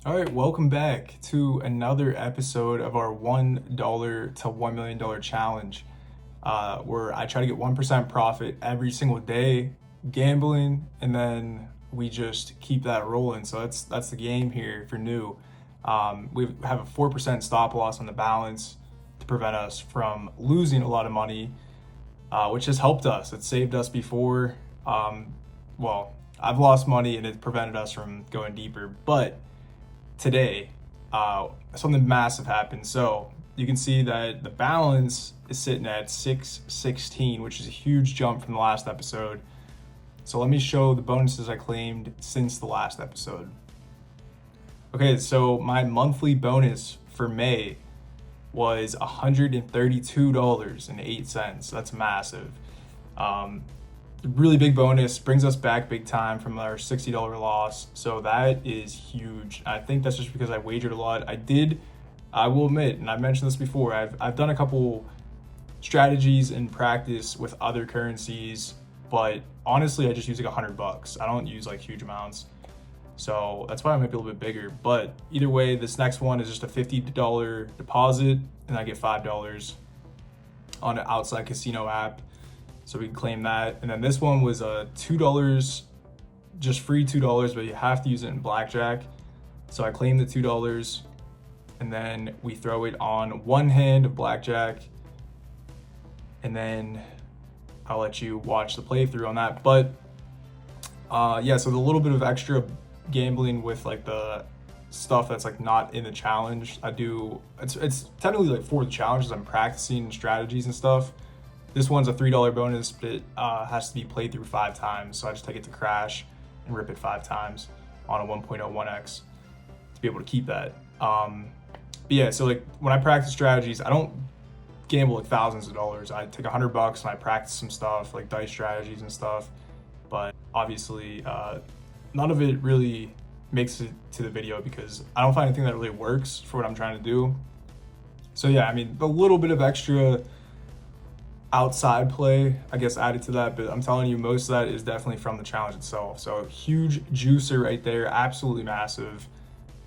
All right, welcome back to another episode of our $1 to $1 million challenge, where I try to get 1% profit every single day gambling, and then we just keep that rolling. So that's the game here if you're new. We have a 4% stop loss on the balance to prevent us from losing a lot of money, which has helped us. It saved us before. Well, I've lost money and it prevented us from going deeper, but today, something massive happened. So you can see that the balance is sitting at 616, which is a huge jump from the last episode. So let me show the bonuses I claimed since the last episode. Okay, so my monthly bonus for May was $132.08. That's massive. Really big bonus, brings us back big time from our $60 loss. So that is huge. I think that's just because I wagered a lot. I will admit, and I've mentioned this before, I've done a couple strategies in practice with other currencies, but honestly, I just use like $100. I don't use like huge amounts. So that's why I might be a little bit bigger. But either way, this next one is just a $50 deposit, and I get $5 on an outside casino app. So we can claim that. And then this one was $2, just free $2, but you have to use it in blackjack. So I claim the $2, and then we throw it on one hand of blackjack, and then I'll let you watch the playthrough on that. But yeah, so the little bit of extra gambling with like the stuff that's like not in the challenge, it's technically like for the challenges I'm practicing strategies and stuff. This one's a $3 bonus, but it has to be played through 5 times. So I just take it to crash and rip it 5 times on a 1.01x to be able to keep that. But yeah, so like when I practice strategies, I don't gamble like thousands of dollars. I take $100 and I practice some stuff like dice strategies and stuff. But obviously, none of it really makes it to the video because I don't find anything that really works for what I'm trying to do. So yeah, I mean, a little bit of extra outside play, I guess, added to that, but I'm telling you, most of that is definitely from the challenge itself. So huge juicer right there, absolutely massive.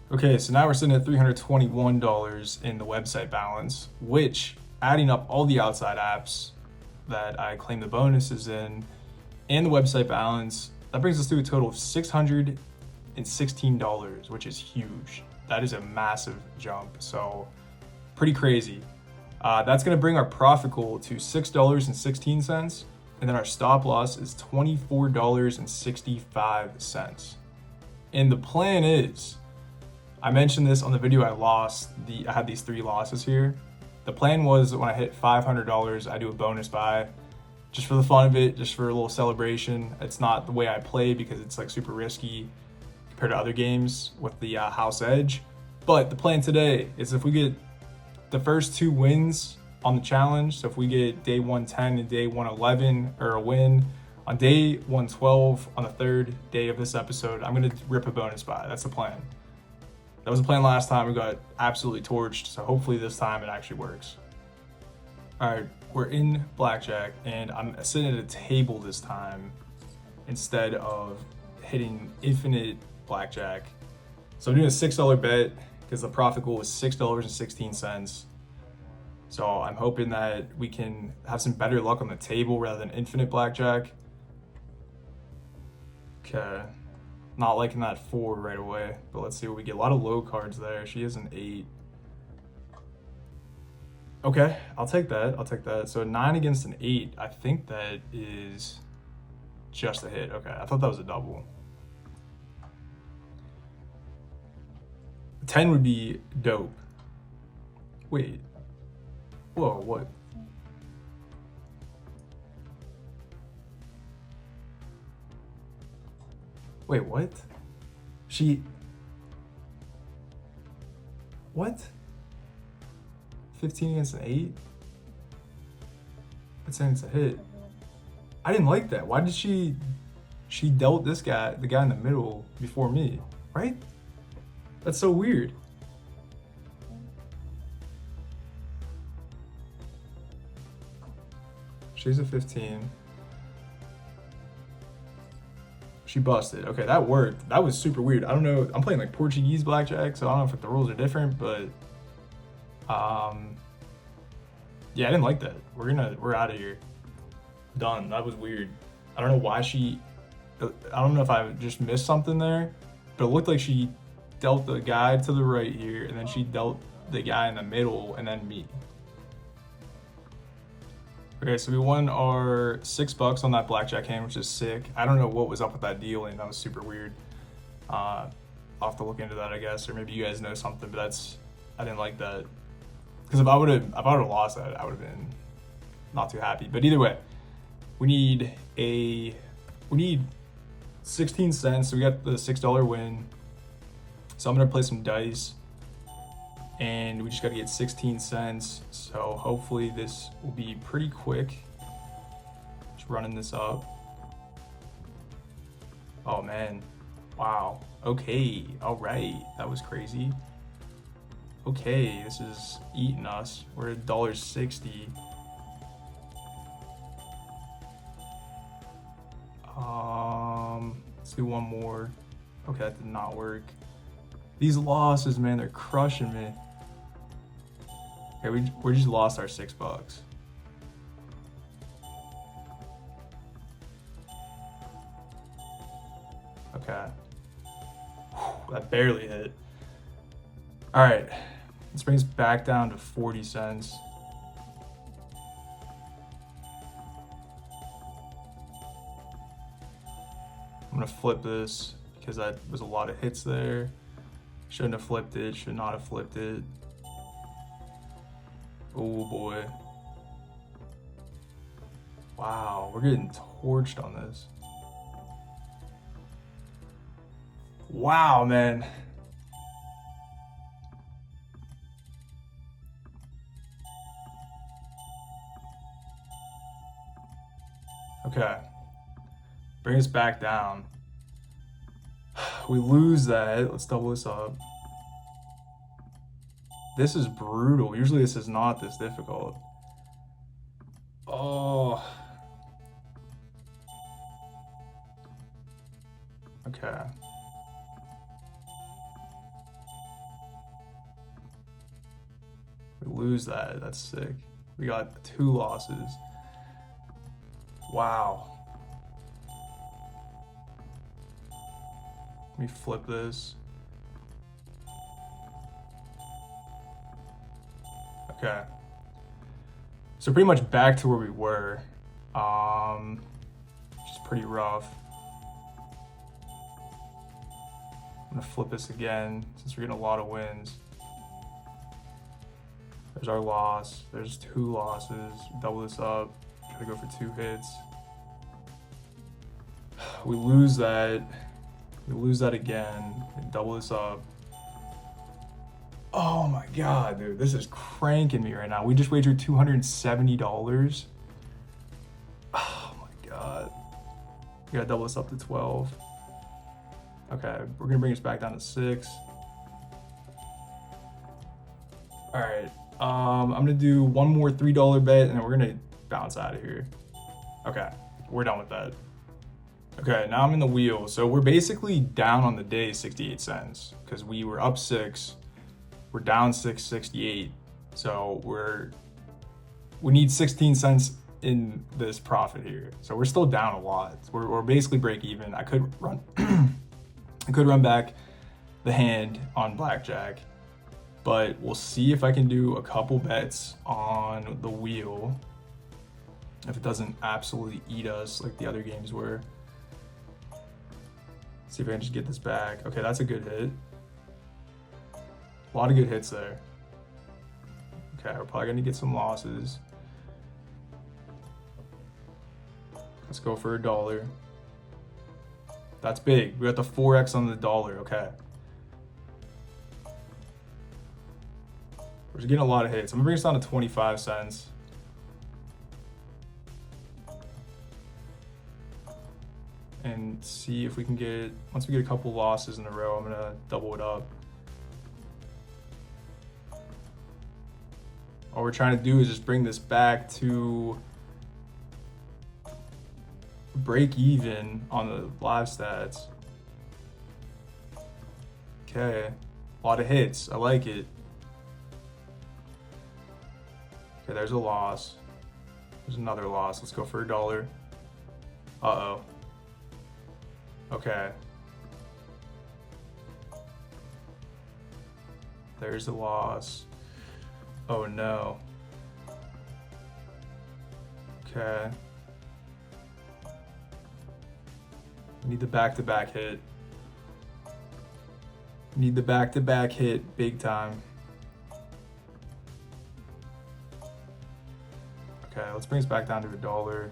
Okay, so now we're sitting at $321 in the website balance, which, adding up all the outside apps that I claim the bonuses in and the website balance, that brings us to a total of $616, which is huge. That is a massive jump, so pretty crazy. That's going to bring our profit goal to $6.16, and then our stop loss is $24.65. And the plan is, I mentioned this on the video I had these 3 losses here. The plan was that when I hit $500, I do a bonus buy, just for the fun of it, just for a little celebration. It's not the way I play because it's like super risky compared to other games with the house edge. But the plan today is if we get the first 2 wins on the challenge, so if we get day 110 and day 111, or a win on day 112 on the 3rd day of this episode, I'm gonna rip a bonus buy. That's the plan. That was the plan last time. We got absolutely torched, so hopefully this time it actually works. All right, we're in blackjack, and I'm sitting at a table this time instead of hitting infinite blackjack. So I'm doing a $6 bet because the profit goal is $6.16. So I'm hoping that we can have some better luck on the table rather than infinite blackjack. Okay, not liking that 4 right away, but let's see what we get. A lot of low cards there. She has an 8. Okay, I'll take that. So 9 against an 8, I think that is just a hit. Okay, I thought that was a double. 10 would be dope. Wait. Whoa, what? Wait, what? What? 15 against an 8? It's saying it's a hit. I didn't like that. Why did she dealt the guy in the middle before me, right? That's so weird. She's a 15. She busted. Okay, that worked. That was super weird. I don't know. I'm playing like Portuguese blackjack, so I don't know if the rules are different, but yeah, I didn't like that. We're out of here. Done. That was weird. I don't know why I don't know if I just missed something there, but it looked like she dealt the guy to the right here, and then she dealt the guy in the middle, and then me. Okay, so we won our $6 on that blackjack hand, which is sick. I don't know what was up with that deal, and that was super weird. I'll have to look into that, I guess, or maybe you guys know something, but I didn't like that. Because if I would have lost that, I would have been not too happy. But either way, we need 16 cents. So we got the $6 win. So I'm gonna play some dice, and we just got to get 16 cents. So hopefully this will be pretty quick. Just running this up. Oh man, wow. Okay, all right, that was crazy. Okay, this is eating us. We're at $1.60. Let's do one more. Okay, that did not work. These losses, man, they're crushing me. Okay, we just lost our $6. Okay. Whew, that barely hit. All right, let's bring us back down to 40 cents. I'm gonna flip this because that was a lot of hits there. Shouldn't have flipped it, should not have flipped it. Oh boy. Wow, we're getting torched on this. Wow, man. Okay. Bring us back down. We lose that. Let's double this up. This is brutal. Usually this is not this difficult. Oh. Okay. We lose that. That's sick. We got 2 losses. Wow. Let me flip this. Okay. So pretty much back to where we were. Which is pretty rough. I'm gonna flip this again since we're getting a lot of wins. There's our loss. There's 2 losses. Double this up. Try to go for 2 hits. We lose that. We lose that again. Double this up. Oh my god, dude. This is cranking me right now. We just wagered $270. Oh my god. We gotta double this up to 12. Okay, we're gonna bring us back down to 6. All right. I'm gonna do one more $3 bet, and then we're gonna bounce out of here. Okay, we're done with that. Okay, now I'm in the wheel. So we're basically down on the day 68 cents because we were up 6. We're down 6.68. So we need 16 cents in this profit here. So we're still down a lot. We're basically break even. I could run I could run back the hand on blackjack, but we'll see if I can do a couple bets on the wheel if it doesn't absolutely eat us like the other games were. See if I can just get this back. Okay, that's a good hit. A lot of good hits there. Okay, we're probably gonna get some losses. Let's go for $1. That's big. We got the 4x on the dollar. Okay. We're just getting a lot of hits. I'm gonna bring us down to 25 cents. And see if we can get, once we get a couple losses in a row, I'm gonna double it up. All we're trying to do is just bring this back to break even on the live stats. Okay, a lot of hits. I like it. Okay, there's a loss. There's another loss. Let's go for $1. Uh-oh. Okay. There's a loss. Oh no. Okay. Need the back-to-back hit. Need the back-to-back hit big time. Okay, let's bring this back down to $1.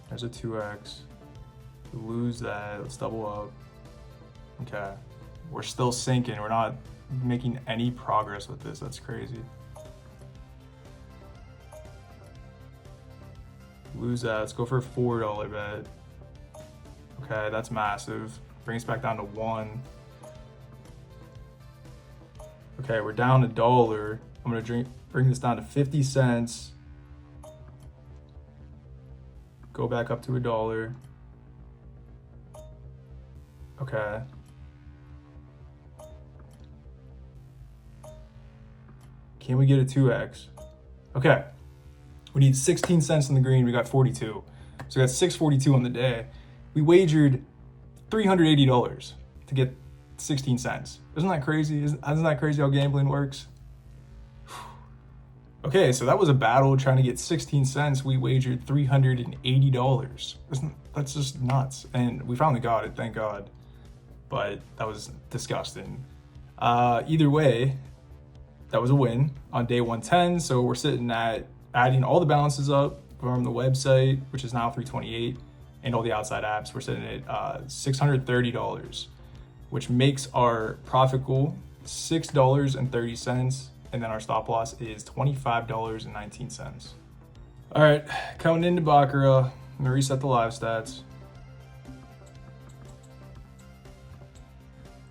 There's a 2x. We lose that. Let's double up. Okay. We're still sinking. We're not making any progress with this. That's crazy. Lose that. Let's go for a $4 bet. Okay, that's massive. Bring us back down to 1. Okay, we're down $1. I'm gonna bring this down to 50 cents. Go back up to $1. Okay. Can we get a 2x? Okay. We need 16 cents in the green. We got 42. So we got 642 on the day. We wagered $380 to get 16 cents. Isn't that crazy? Isn't that crazy how gambling works? Okay, so that was a battle trying to get 16 cents. We wagered $380. That's just nuts. And we finally got it, thank God. But that was disgusting. Either way, that was a win on day 110. So we're sitting at adding all the balances up from the website, which is now 328, and all the outside apps. We're sitting at $630, which makes our profit goal $6.30. And then our stop loss is $25.19. All right, coming into Baccarat, I'm gonna reset the live stats.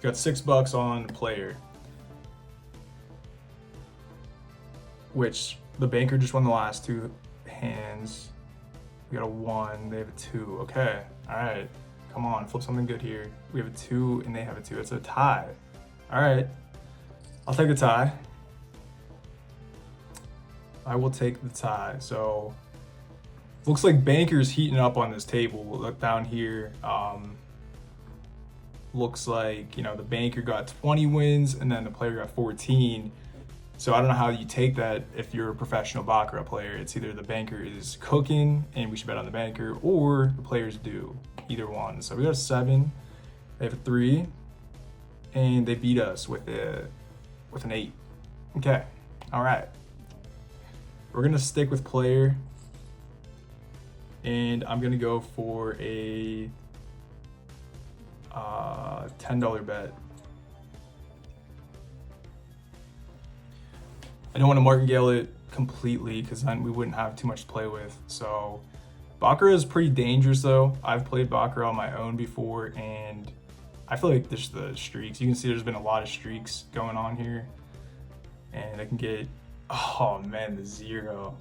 Got $6 on player, which the banker just won the last 2 hands. We got a 1, they have a 2. Okay, all right, come on, flip something good here. We have a 2 and they have a 2. It's a tie. All right, I'll take the tie. I will take the tie. So looks like banker's heating up on this table. Look down here. Looks like, you know, the banker got 20 wins and then the player got 14. So I don't know how you take that if you're a professional Baccarat player. It's either the banker is cooking and we should bet on the banker, or the players do. Either one. So we got a 7. They have a 3. And they beat us with an 8. Okay. All right. We're gonna stick with player, and I'm gonna go for a $10 bet. I don't want to martingale it completely because then we wouldn't have too much to play with. So Baccarat is pretty dangerous though. I've played Baccarat on my own before, and I feel like there's the streaks. You can see there's been a lot of streaks going on here, and I can get, oh man, the 0.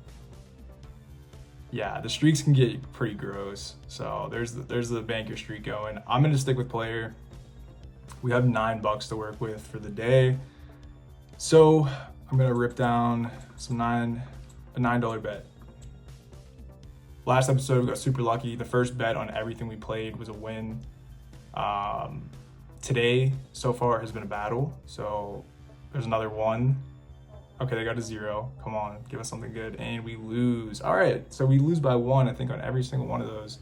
Yeah, the streaks can get pretty gross. So there's the banker streak going. I'm gonna stick with player. We have $9 to work with for the day. So I'm gonna rip down a $9 bet. Last episode we got super lucky. The first bet on everything we played was a win. Today so far has been a battle. So there's another 1. Okay, they got a 0. Come on, give us something good. And we lose. All right, so we lose by 1, I think, on every single one of those.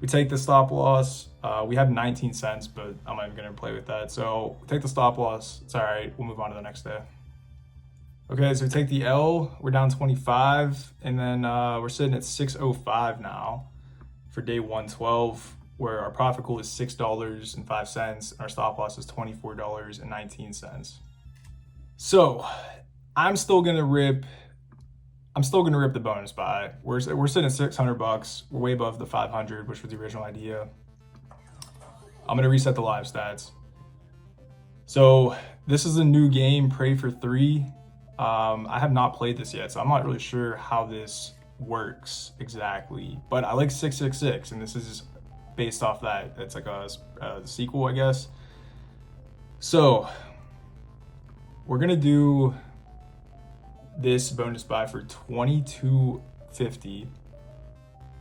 We take the stop loss. We have 19 cents, but I'm not even gonna play with that. So we take the stop loss. It's all right, we'll move on to the next day. Okay, so we take the L, we're down 25, and then we're sitting at 605 now for day 112, where our profit goal is $6.05, and our stop loss is $24.19. So I'm still gonna rip the bonus buy. We're sitting at $600. We're way above the 500, which was the original idea. I'm gonna reset the live stats. So this is a new game, Pray for 3. I have not played this yet, so I'm not really sure how this works exactly, but I like 666, and this is based off that. It's like a sequel, I guess. So we're gonna do this bonus buy for 2250.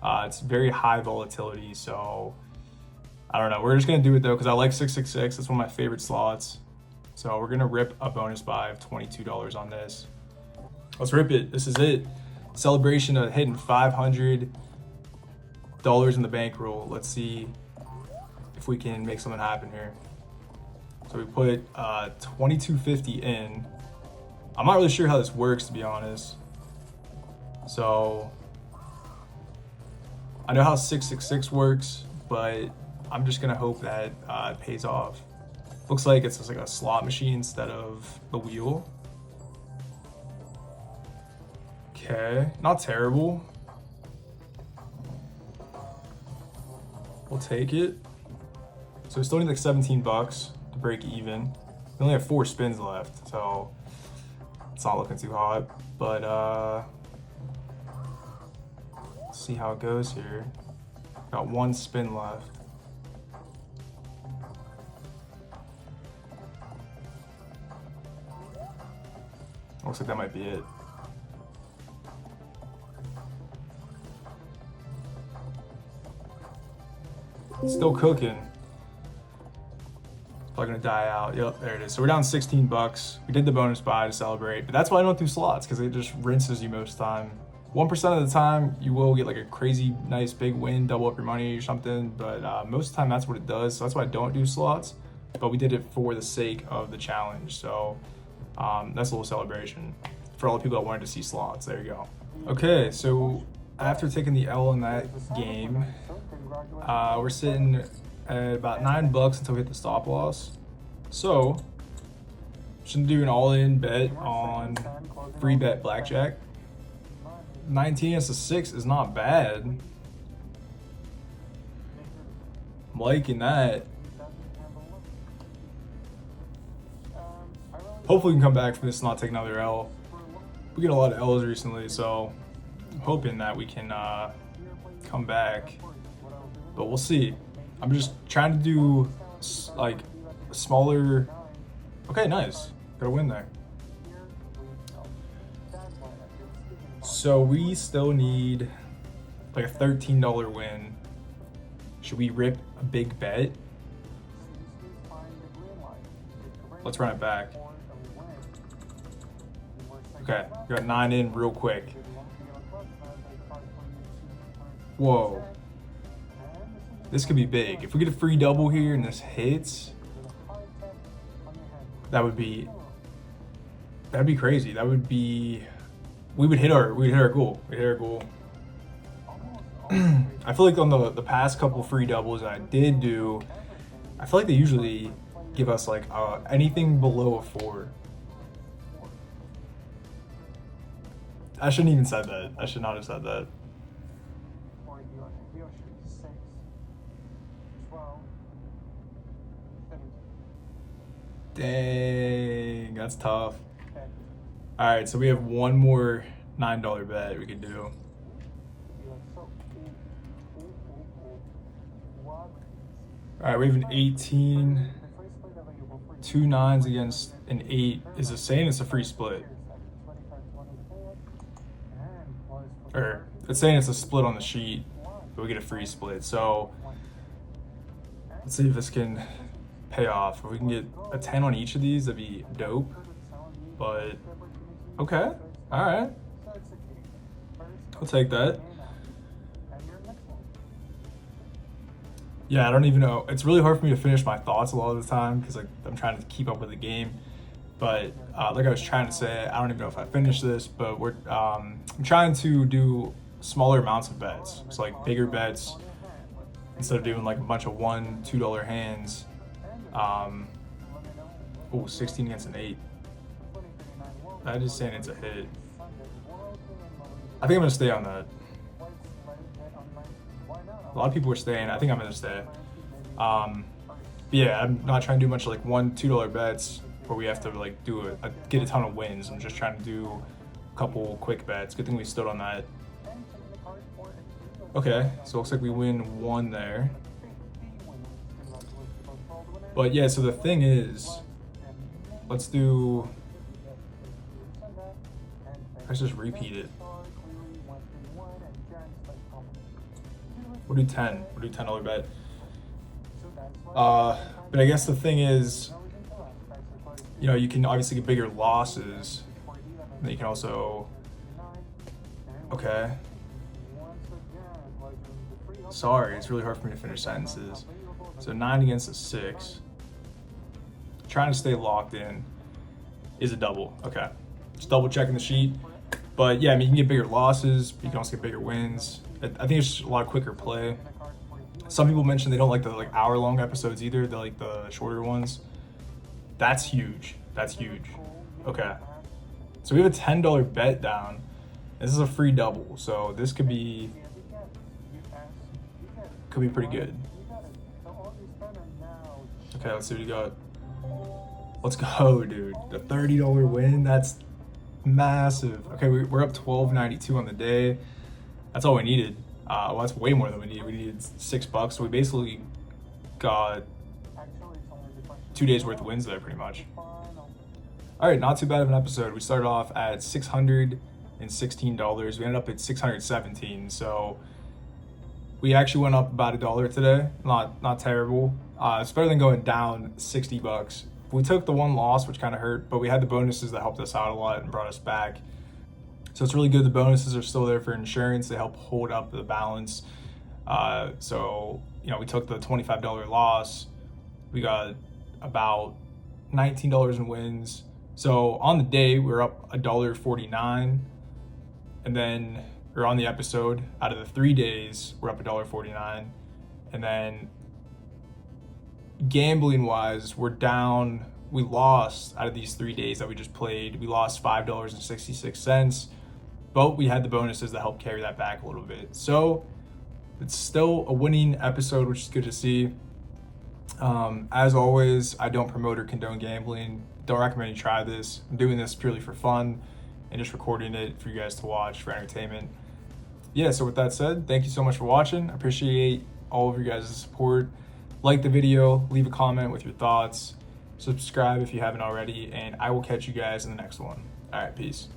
It's very high volatility, so I don't know. We're just gonna do it though because I like 666. That's one of my favorite slots. So we're gonna rip a bonus buy of $22 on this. Let's rip it. This is it. Celebration of hitting $500 in the bankroll. Let's see if we can make something happen here. So we put 2250 in. I'm not really sure how this works, to be honest. So I know how 666 works, but I'm just gonna hope that it pays off. Looks like it's just like a slot machine instead of the wheel. Okay, not terrible. We'll take it. So we still need like 17 bucks to break even. We only have 4 spins left, so it's not looking too hot. But let's see how it goes here. Got 1 spin left. Looks like that might be it. Still cooking. Probably gonna die out. Yep, there it is. So we're down 16 bucks. We did the bonus buy to celebrate, but that's why I don't do slots, because it just rinses you most of the time. 1% of the time you will get like a crazy nice big win, double up your money or something, but most of the time that's what it does. So that's why I don't do slots, but we did it for the sake of the challenge. So that's a little celebration for all the people that wanted to see slots. There you go. Okay, so after taking the L in that game, we're sitting at about 9 bucks until we hit the stop loss. So should do an all-in bet on free bet blackjack. 19 against a 6 is not bad. I'm liking that. Hopefully we can come back from this and not take another L. We get a lot of L's recently, so I'm hoping that we can come back, but we'll see. I'm just trying to do like a smaller. Okay, nice. Got a win there. So we still need like a $13 win. Should we rip a big bet? Let's run it back. Okay, got 9 in real quick. Whoa. This could be big. If we get a free double here and this hits, that'd be crazy. That would be, we would hit our goal. We hit our goal. I feel like on the past couple free doubles I did do, I feel like they usually give us like anything below a 4. I shouldn't even said that. I should not have said that. Dang, that's tough. All right, so we have one more $9 bet we could do. All right, we have an 18. 2 9s against an 8. Is it saying it's a free split? Or it's saying it's a split on the sheet, but we get a free split. So let's see if this can pay off. If we can get a 10 on each of these, that'd be dope. But okay, all right, I'll take that. Yeah, I don't even know. It's really hard for me to finish my thoughts a lot of the time because like I'm trying to keep up with the game. But like I was trying to say, I don't even know if I finished this, but I'm trying to do smaller amounts of bets. So like bigger bets instead of doing like a bunch of $1, $2 hands. 16 against an 8. That is saying it's a hit. I think I'm gonna stay on that. A lot of people are staying. I think I'm gonna stay. But yeah, I'm not trying to do much like $1, $2 bets where we have to like do get a ton of wins. I'm just trying to do a couple quick bets. Good thing we stood on that. Okay, so it looks like we win 1 there. But yeah, so the thing is, let's just repeat it. We'll do 10. We'll do $10 bet. But I guess the thing is, you know, you can obviously get bigger losses. And you can also, okay. Sorry, it's really hard for me to finish sentences. So 9 against a 6. Trying to stay locked in is a double. Okay, just double checking the sheet. But yeah, I mean, you can get bigger losses, but you can also get bigger wins. I think it's just a lot quicker play. Some people mention they don't like the hour-long episodes either. They like the shorter ones. That's huge. That's huge. Okay, so we have a $10 bet down. This is a free double, so this could be pretty good. Okay, let's see what you got. Let's go, dude. The $30 win, that's massive. Okay, we're up $12.92 on the day. That's all we needed. Well, that's way more than we needed. We needed $6, so we basically got 2 days worth of wins there, pretty much. All right, not too bad of an episode. We started off at $616. We ended up at $617. So we actually went up about $1 today. Not terrible. It's better than going down $60. We took the 1 loss, which kind of hurt, but we had the bonuses that helped us out a lot and brought us back. So it's really good. The bonuses are still there for insurance. They help hold up the balance. So, you know, we took the $25 loss. We got about $19 in wins. So on the day, we were up $1.49. And then, or on the episode, out of the 3 days, we're up $1.49. And then gambling wise, we're down. We lost out of these 3 days that we just played. We lost $5.66, but we had the bonuses that helped carry that back a little bit. So it's still a winning episode, which is good to see. As always, I don't promote or condone gambling. Don't recommend you try this. I'm doing this purely for fun and just recording it for you guys to watch for entertainment. Yeah, so with that said, thank you so much for watching. I appreciate all of your guys' support. Like the video, leave a comment with your thoughts, subscribe if you haven't already, and I will catch you guys in the next one. All right, peace.